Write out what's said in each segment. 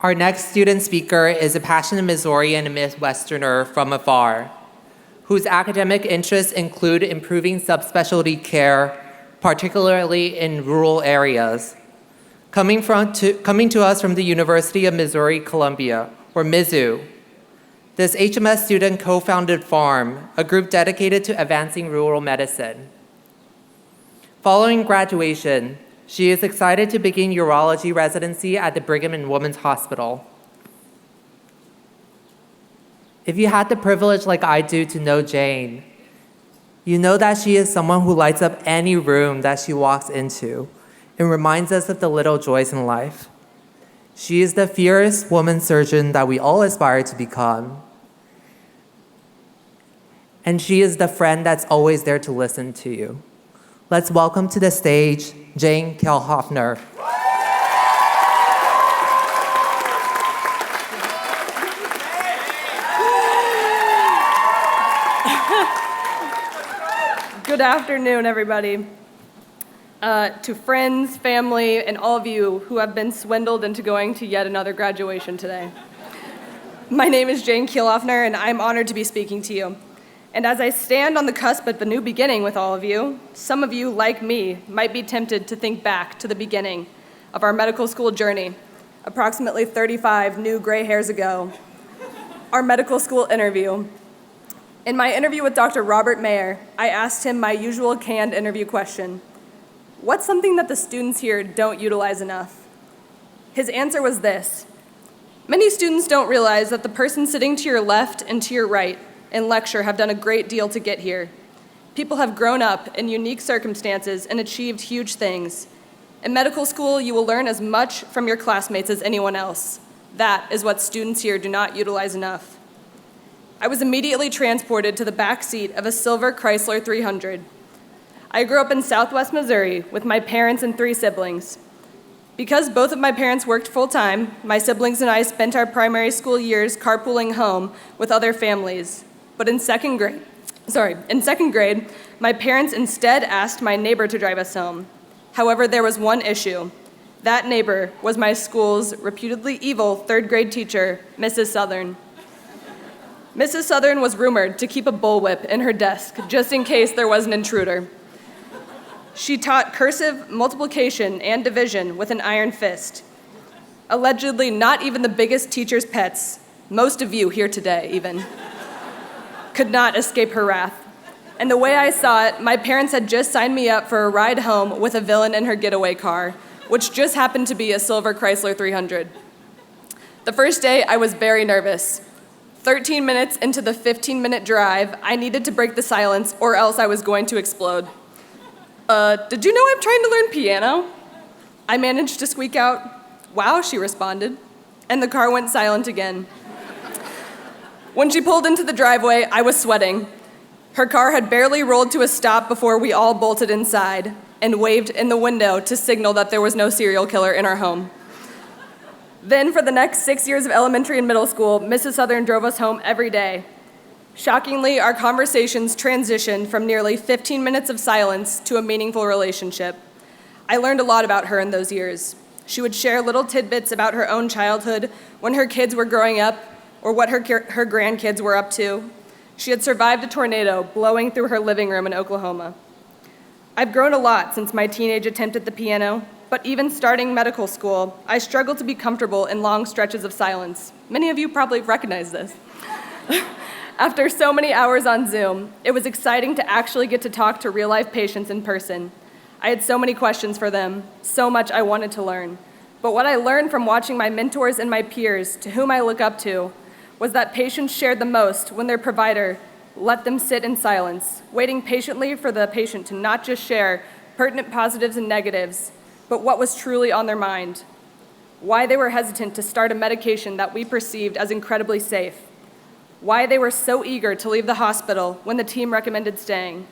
Our next student speaker is a passionate Missourian and Midwesterner from afar, whose academic interests include improving subspecialty care, particularly in rural areas. Coming to us from the University of Missouri-Columbia, or Mizzou, this HMS student co-founded FARM, a group dedicated to advancing rural medicine. Following graduation, she is excited to begin urology residency at the Brigham and Women's Hospital. If you had the privilege like I do to know Jane, you know that she is someone who lights up any room that she walks into and reminds us of the little joys in life. She is the fierce woman surgeon that we all aspire to become. And she is the friend that's always there to listen to you. Let's welcome to the stage, Jane Kielhofner. Good afternoon, everybody. To friends, family, and all of you who have been swindled into going to yet another graduation today. My name is Jane Kielhofner, and I'm honored to be speaking to you. And as I stand on the cusp of a new beginning with all of you, some of you, like me, might be tempted to think back to the beginning of our medical school journey, approximately 35 new gray hairs ago, our medical school interview. In my interview with Dr. Robert Mayer, I asked him my usual canned interview question: what's something that the students here don't utilize enough? His answer was this: many students don't realize that the person sitting to your left and to your right in lecture have done a great deal to get here. People have grown up in unique circumstances and achieved huge things. In medical school, you will learn as much from your classmates as anyone else. That is what students here do not utilize enough. I was immediately transported to the back seat of a silver Chrysler 300. I grew up in Southwest Missouri with my parents and 3 siblings. Because both of my parents worked full-time, my siblings and I spent our primary school years carpooling home with other families. But in second grade, my parents instead asked my neighbor to drive us home. However, there was one issue. That neighbor was my school's reputedly evil 3rd grade teacher, Mrs. Southern. Mrs. Southern was rumored to keep a bullwhip in her desk just in case there was an intruder. She taught cursive multiplication and division with an iron fist. Allegedly, not even the biggest teacher's pets, most of you here today even, could not escape her wrath. And the way I saw it, my parents had just signed me up for a ride home with a villain in her getaway car, which just happened to be a silver Chrysler 300. The first day, I was very nervous. 13 minutes into the 15-minute drive, I needed to break the silence or else I was going to explode. Did you know I'm trying to learn piano? I managed to squeak out, "Wow," she responded, and the car went silent again. When she pulled into the driveway, I was sweating. Her car had barely rolled to a stop before we all bolted inside and waved in the window to signal that there was no serial killer in our home. Then for the next 6 years of elementary and middle school, Mrs. Southern drove us home every day. Shockingly, our conversations transitioned from nearly 15 minutes of silence to a meaningful relationship. I learned a lot about her in those years. She would share little tidbits about her own childhood, when her kids were growing up, or what her grandkids were up to. She had survived a tornado blowing through her living room in Oklahoma. I've grown a lot since my teenage attempt at the piano, but even starting medical school, I struggled to be comfortable in long stretches of silence. Many of you probably recognize this. After so many hours on Zoom, it was exciting to actually get to talk to real-life patients in person. I had so many questions for them, so much I wanted to learn. But what I learned from watching my mentors and my peers, to whom I look up to, was that patients shared the most when their provider let them sit in silence, waiting patiently for the patient to not just share pertinent positives and negatives, but what was truly on their mind, why they were hesitant to start a medication that we perceived as incredibly safe, why they were so eager to leave the hospital when the team recommended staying.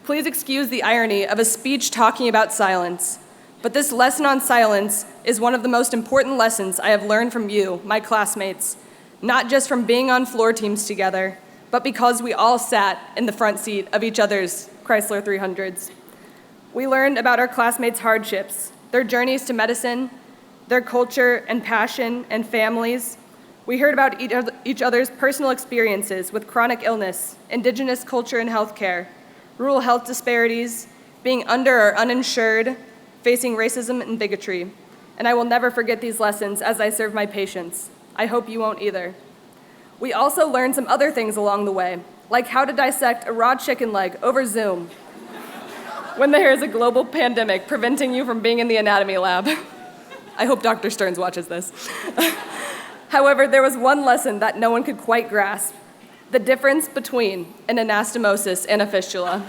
Please excuse the irony of a speech talking about silence, but this lesson on silence is one of the most important lessons I have learned from you, my classmates, not just from being on floor teams together, but because we all sat in the front seat of each other's Chrysler 300s. We learned about our classmates' hardships, their journeys to medicine, their culture and passion and families. We heard about each other's personal experiences with chronic illness, indigenous culture and healthcare, rural health disparities, being under or uninsured, facing racism and bigotry. And I will never forget these lessons as I serve my patients. I hope you won't either. We also learned some other things along the way, like how to dissect a raw chicken leg over Zoom when there is a global pandemic preventing you from being in the anatomy lab. I hope Dr. Stearns watches this. However, there was one lesson that no one could quite grasp: the difference between an anastomosis and a fistula.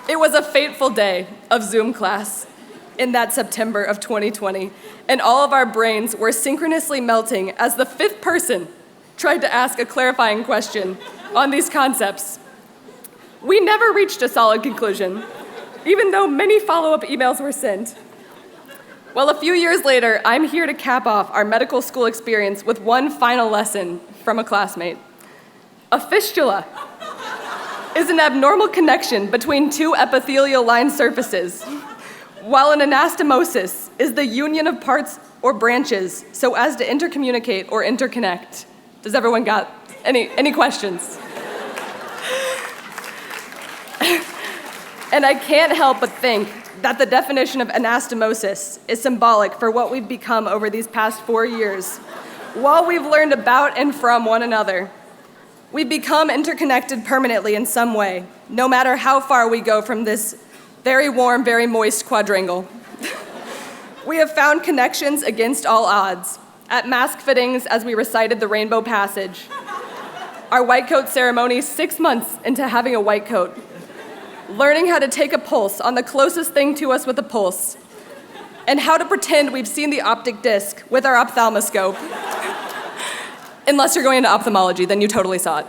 It was a fateful day of Zoom class in that September of 2020, and all of our brains were synchronously melting as the fifth person tried to ask a clarifying question on these concepts. We never reached a solid conclusion, even though many follow-up emails were sent. Well, a few years later, I'm here to cap off our medical school experience with one final lesson from a classmate. A fistula is an abnormal connection between two epithelial line surfaces, while an anastomosis is the union of parts or branches so as to intercommunicate or interconnect. Does everyone got any questions? And I can't help but think that the definition of anastomosis is symbolic for what we've become over these past 4 years. While we've learned about and from one another, we've become interconnected permanently in some way, no matter how far we go from this very warm, very moist quadrangle. We have found connections against all odds, at mask fittings as we recited the Rainbow Passage, our white coat ceremony 6 months into having a white coat, learning how to take a pulse on the closest thing to us with a pulse, and how to pretend we've seen the optic disc with our ophthalmoscope. Unless you're going into ophthalmology, then you totally saw it.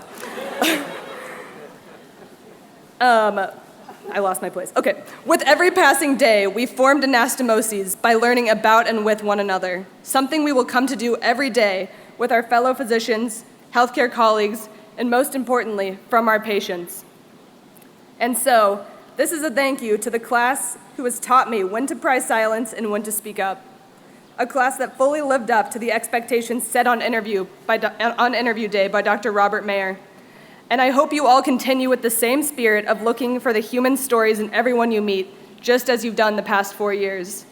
I lost my place. Okay. With every passing day, we formed anastomoses by learning about and with one another, something we will come to do every day with our fellow physicians, healthcare colleagues, and most importantly, from our patients. And so, this is a thank you to the class who has taught me when to prize silence and when to speak up. A class that fully lived up to the expectations set on interview day by Dr. Robert Mayer. And I hope you all continue with the same spirit of looking for the human stories in everyone you meet, just as you've done the past 4 years.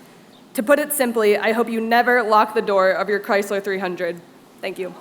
To put it simply, I hope you never lock the door of your Chrysler 300. Thank you.